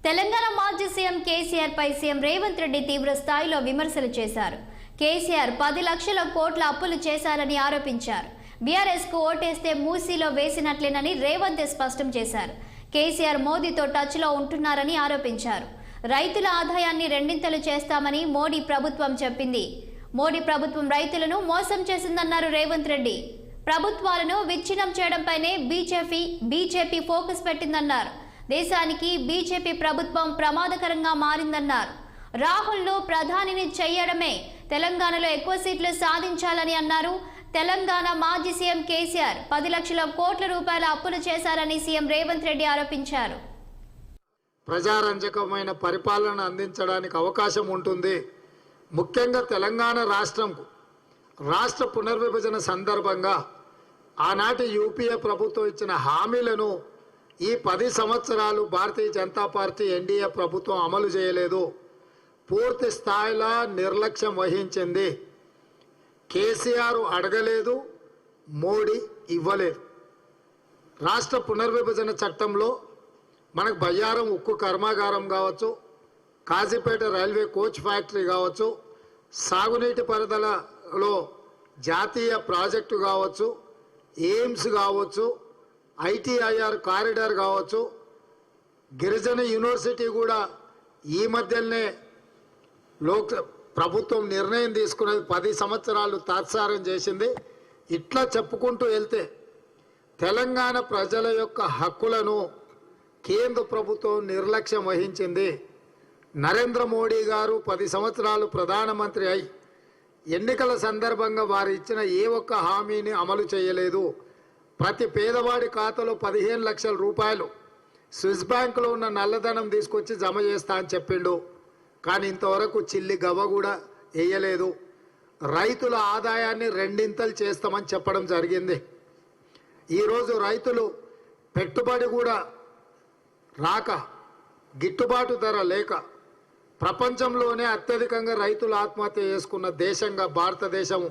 తెలంగాణ మాజీ సీఎం కేసీఆర్ పై సీఎం రేవంత్ రెడ్డి తీవ్ర స్థాయిలో విమర్శలు చేశారు. కేసీఆర్ 10 లక్షల కోట్ల అప్పులు చేశారని ఆరోపించారు. బీఆర్ఎస్ కు ఓటేస్తే మూసీలో వేసినట్లేనని రేవంత్ స్పష్టం చేశారు. కేసీఆర్ మోదీతో టచ్ లో ఉంటున్నారని ఆరోపించారు. రైతుల ఆదాయాన్ని రెండింతలు చేస్తామని మోడీ ప్రభుత్వం చెప్పింది. మోడీ ప్రభుత్వం రైతులను మోసం చేసిందన్నారు రేవంత్ రెడ్డి. ప్రభుత్వాలను విచ్ఛిన్నం చేయడంపైనే బీజేపీ ఫోకస్ పెట్టిందన్నారు. దేశానికి బీజేపీ ప్రభుత్వం ప్రమాదకరంగా మారిందన్నారు. రాహుల్ను ప్రధానిని చేయడమే తెలంగాణలో ఎక్కువ సీట్లు సాధించాలని అన్నారు. తెలంగాణ మాజీ సీఎం కేసీఆర్ 10 లక్షల కోట్ల రూపాయల అప్పులు చేశారని సీఎం రేవంత్ రెడ్డి ఆరోపించారు. ప్రజారంజకమైన పరిపాలన అందించడానికి అవకాశం ఉంటుంది. ముఖ్యంగా తెలంగాణ రాష్ట్ర పునర్విభజన సందర్భంగా ఆనాటి యూపీఏ ప్రభుత్వం ఇచ్చిన హామీలను ఈ 10 సంవత్సరాలు భారతీయ జనతా పార్టీ ఎన్డీఏ ప్రభుత్వం అమలు చేయలేదు. పూర్తి స్థాయిలో నిర్లక్ష్యం వహించింది. కేసీఆర్ అడగలేదు, మోడీ ఇవ్వలేదు. రాష్ట్ర పునర్విభజన చట్టంలో మనకు బయ్యారం ఉక్కు కర్మాగారం కావచ్చు, కాజీపేట రైల్వే కోచ్ ఫ్యాక్టరీ కావచ్చు, సాగునీటి పరిధిలో జాతీయ ప్రాజెక్టు కావచ్చు, ఎయిమ్స్ కావచ్చు, ఐటీఐఆర్ కారిడార్ కావచ్చు, గిరిజన యూనివర్సిటీ కూడా ఈ మధ్యనే ప్రభుత్వం నిర్ణయం తీసుకున్నది 10 సంవత్సరాలు తాత్సారం చేసింది. ఇట్లా చెప్పుకుంటూ వెళ్తే తెలంగాణ ప్రజల యొక్క హక్కులను కేంద్ర ప్రభుత్వం నిర్లక్ష్యం వహించింది. నరేంద్ర మోడీ గారు 10 సంవత్సరాలు ప్రధానమంత్రి అయి ఎన్నికల సందర్భంగా వారు ఇచ్చిన ఏ ఒక్క హామీని అమలు చేయలేదు. ప్రతి పేదవాడి ఖాతాలో 15 లక్షల రూపాయలు స్విస్ బ్యాంకులో ఉన్న నల్లధనం తీసుకొచ్చి జమ చేస్తా అని చెప్పిండు. కానీ ఇంతవరకు చిల్లి గవ్వ కూడా వేయలేదు. రైతుల ఆదాయాన్ని రెండింతలు చేస్తామని చెప్పడం జరిగింది. ఈరోజు రైతులు పెట్టుబడి కూడా రాక, గిట్టుబాటు ధర లేక ప్రపంచంలోనే అత్యధికంగా రైతులు ఆత్మహత్య చేసుకున్న దేశంగా భారతదేశం